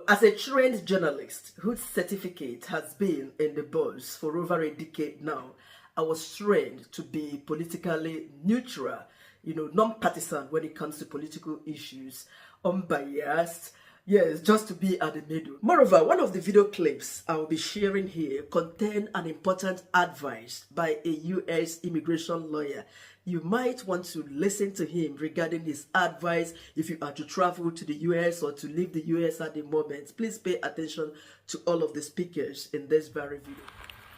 as a trained journalist whose certificate has been in the books for over a decade now, I was trained to be politically neutral, non-partisan when it comes to political issues, unbiased, yes, just to be at the middle. Moreover, one of the video clips I will be sharing here contain an important advice by a U.S. immigration lawyer. You might want to listen to him regarding his advice if you are to travel to the U.S. or to leave the U.S. at the moment. Please pay attention to all of the speakers in this very video.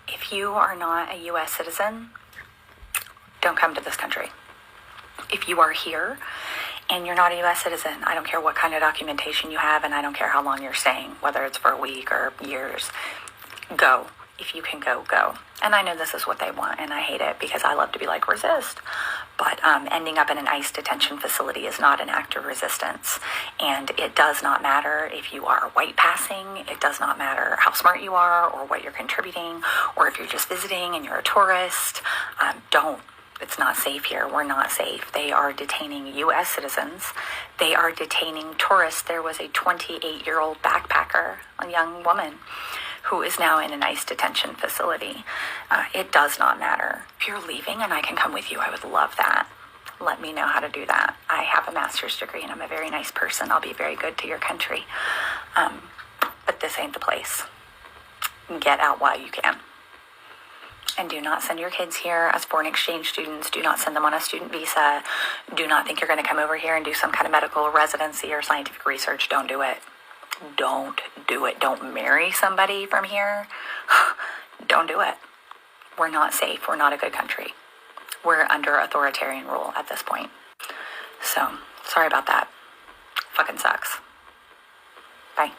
If you are not a U.S. citizen, don't come to this country. If you are here and you're not a U.S. citizen, I don't care what kind of documentation you have, and I don't care how long you're staying, whether it's for a week or years, go. If you can go, go. And I know this is what they want, and I hate it because I love to be like, resist. But ending up in an ICE detention facility is not an act of resistance. And it does not matter if you are white passing. It does not matter how smart you are or what you're contributing, or if you're just visiting and you're a tourist. Don't. It's not safe here. We're not safe. They are detaining U.S. citizens. They are detaining tourists. There was a 28-year-old backpacker, a young woman, who is now in an ICE detention facility. It does not matter. If you're leaving and I can come with you, I would love that. Let me know how to do that. I have a master's degree and I'm a very nice person. I'll be very good to your country. But this ain't the place. Get out while you can. And do not send your kids here as foreign exchange students. Do not send them on a student visa. Do not think you're going to come over here and do some kind of medical residency or scientific research. Don't do it. Don't do it. Don't marry somebody from here. Don't do it. We're not safe. We're not a good country. We're under authoritarian rule at this point. So, sorry about that. Fucking sucks. Bye.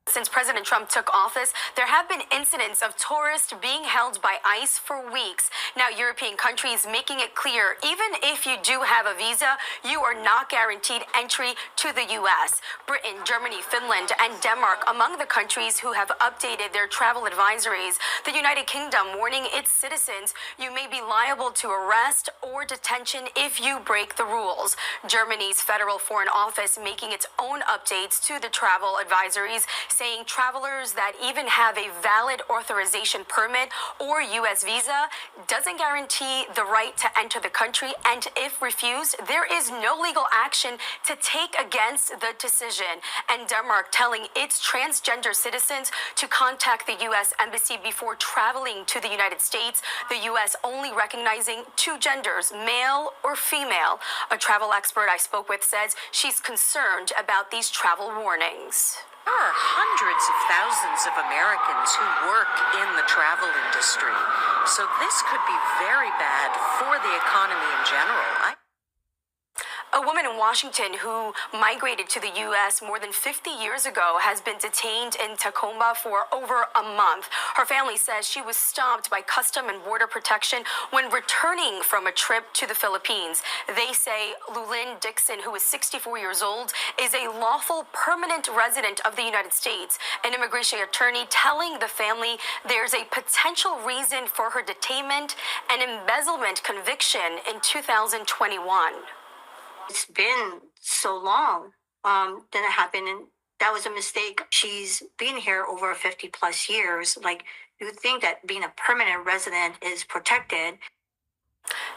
Since President Trump took office, there have been incidents of tourists being held by ICE for weeks. Now, European countries making it clear, even if you do have a visa, you are not guaranteed entry to the U.S. Britain, Germany, Finland, and Denmark among the countries who have updated their travel advisories. The United Kingdom warning its citizens you may be liable to arrest or detention if you break the rules. Germany's Federal Foreign Office making its own updates to the travel advisories, saying travelers that even have a valid authorization permit or U.S. visa doesn't guarantee the right to enter the country, and if refused, there is no legal action to take against the decision. And Denmark telling its transgender citizens to contact the U.S. Embassy before traveling to the United States, the U.S. only recognizing two genders, male or female. A travel expert I spoke with says she's concerned about these travel warnings. There are hundreds of thousands of Americans who work in the travel industry, so this could be very bad for the economy in general. A woman in Washington who migrated to the U.S. more than 50 years ago has been detained in Tacoma for over a month. Her family says she was stopped by Custom and Border Protection when returning from a trip to the Philippines. They say Lulyn Dixon, who is 64 years old, is a lawful permanent resident of the United States. An immigration attorney telling the family there's a potential reason for her detainment, an embezzlement conviction in 2021. It's been so long that it happened, and that was a mistake. She's been here over 50 plus years. Like, you think that being a permanent resident is protected.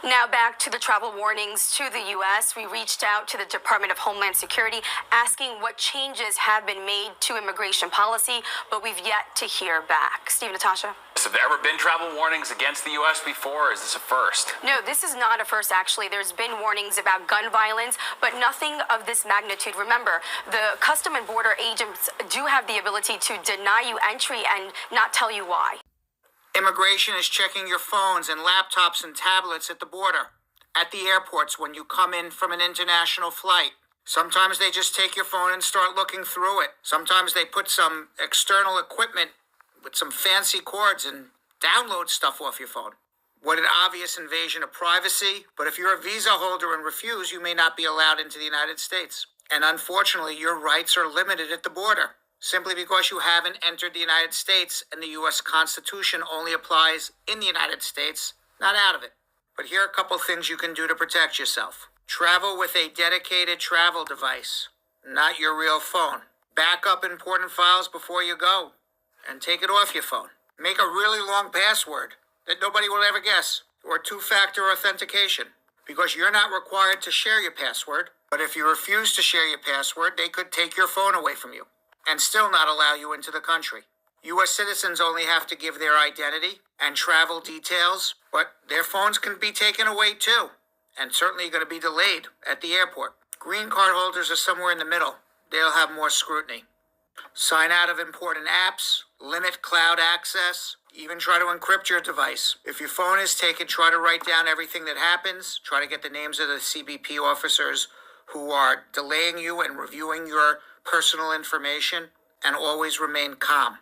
Now back to the travel warnings to the U.S. We reached out to the Department of Homeland Security asking what changes have been made to immigration policy, but we've yet to hear back. Steve, Natasha? Have there ever been travel warnings against the U.S. before, or is this a first? No, this is not a first, actually. There's been warnings about gun violence, but nothing of this magnitude. Remember, the Custom and Border agents do have the ability to deny you entry and not tell you why. Immigration is checking your phones and laptops and tablets at the border, at the airports when you come in from an international flight. Sometimes they just take your phone and start looking through it. Sometimes they put some external equipment with some fancy cords and download stuff off your phone. What an obvious invasion of privacy, but if you're a visa holder and refuse, you may not be allowed into the United States. And unfortunately, your rights are limited at the border. Simply because you haven't entered the United States and the U.S. Constitution only applies in the United States, not out of it. But here are a couple things you can do to protect yourself. Travel with a dedicated travel device, not your real phone. Back up important files before you go and take it off your phone. Make a really long password that nobody will ever guess, or two-factor authentication, because you're not required to share your password. But if you refuse to share your password, they could take your phone away from you and still not allow you into the country. U.S. citizens only have to give their identity and travel details, but their phones can be taken away too, and certainly going to be delayed at the airport. Green card holders are somewhere in the middle. They'll have more scrutiny. Sign out of important apps, limit cloud access, even try to encrypt your device. If your phone is taken, try to write down everything that happens. Try to get the names of the CBP officers who are delaying you and reviewing your personal information, and always remain calm.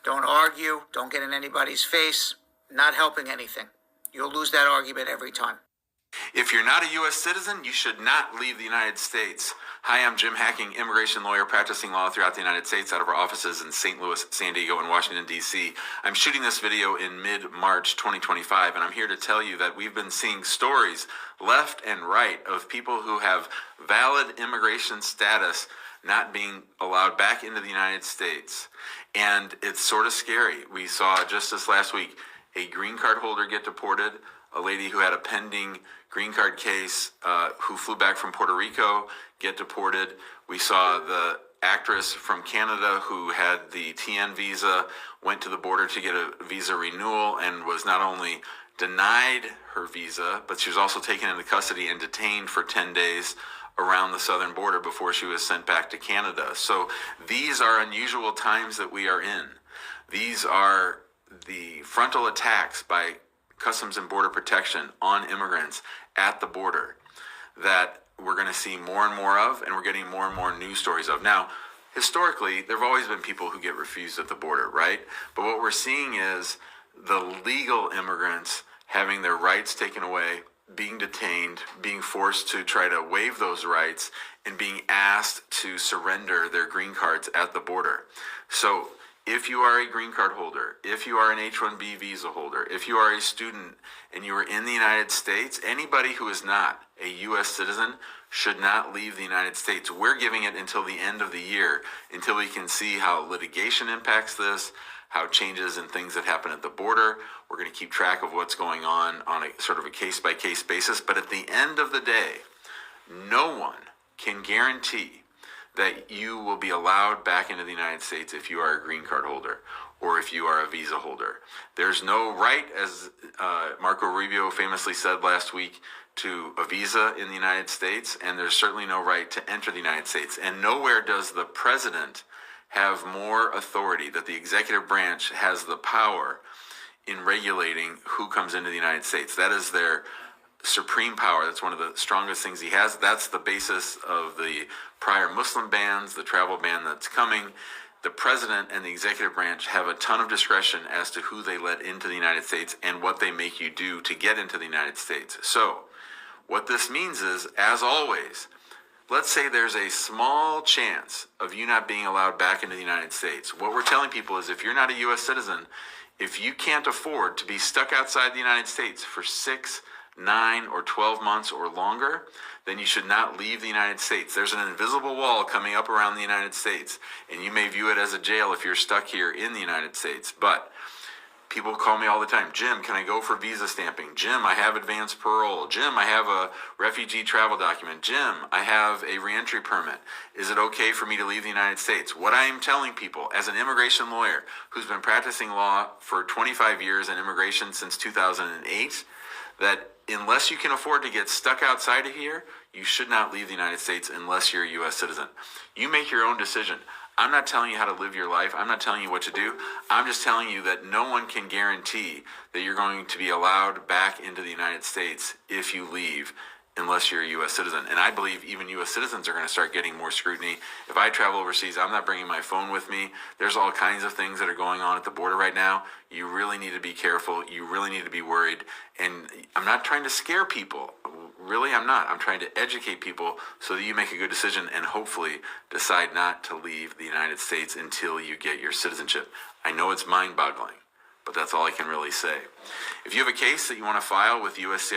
Don't argue. Don't get in anybody's face. Not helping anything. You'll lose that argument every time. If you're not a U.S. citizen, you should not leave the United States. Hi, I'm Jim Hacking, immigration lawyer practicing law throughout the United States out of our offices in St. Louis, San Diego, and Washington, D.C. I'm shooting this video in mid-March 2025, and I'm here to tell you that we've been seeing stories left and right of people who have valid immigration status not being allowed back into the United States. And it's sort of scary. We saw just this last week a green card holder get deported, a lady who had a pending green card case who flew back from Puerto Rico get deported. We saw the actress from Canada who had the TN visa, went to the border to get a visa renewal and was not only denied her visa, but she was also taken into custody and detained for 10 days around the southern border before she was sent back to Canada. So these are unusual times that we are in. These are the frontal attacks by Customs and Border Protection on immigrants at the border that we're going to see more and more of, and we're getting more and more news stories of. Now, historically, there have always been people who get refused at the border, right? But what we're seeing is the legal immigrants having their rights taken away, being detained, being forced to try to waive those rights, and being asked to surrender their green cards at the border. So if you are a green card holder, if you are an H-1B visa holder, if you are a student and you are in the United States, anybody who is not a U.S. citizen should not leave the United States. We're giving it until the end of the year, until we can see how litigation impacts this, how changes and things that happen at the border. We're going to keep track of what's going on a sort of a case-by-case basis. But at the end of the day, no one can guarantee that you will be allowed back into the United States if you are a green card holder or if you are a visa holder. There's no right, as Marco Rubio famously said last week, to a visa in the United States, and there's certainly no right to enter the United States. And nowhere does the president have more authority, that the executive branch has the power in regulating who comes into the United States. That is their supreme power. That's one of the strongest things he has. That's the basis of the prior Muslim bans, the travel ban that's coming. The president and the executive branch have a ton of discretion as to who they let into the United States and what they make you do to get into the United States. So what this means is, as always, let's say there's a small chance of you not being allowed back into the United States. What we're telling people is, if you're not a U.S. citizen, if you can't afford to be stuck outside the United States for 6, 9, or 12 months or longer, then you should not leave the United States. There's an invisible wall coming up around the United States, and you may view it as a jail if you're stuck here in the United States. But people call me all the time, Jim, can I go for visa stamping? Jim, I have advanced parole. Jim, I have a refugee travel document. Jim, I have a reentry permit. Is it okay for me to leave the United States? What I am telling people as an immigration lawyer who's been practicing law for 25 years and immigration since 2008, that unless you can afford to get stuck outside of here, you should not leave the United States unless you're a U.S. citizen. You make your own decision. I'm not telling you how to live your life. I'm not telling you what to do. I'm just telling you that no one can guarantee that you're going to be allowed back into the United States if you leave, unless you're a U.S. citizen. And I believe even U.S. citizens are going to start getting more scrutiny. If I travel overseas, I'm not bringing my phone with me. There's all kinds of things that are going on at the border right now. You really need to be careful. You really need to be worried. And I'm not trying to scare people. Really, I'm not. I'm trying to educate people so that you make a good decision and hopefully decide not to leave the United States until you get your citizenship. I know it's mind-boggling, but that's all I can really say. If you have a case that you want to file with USCIS,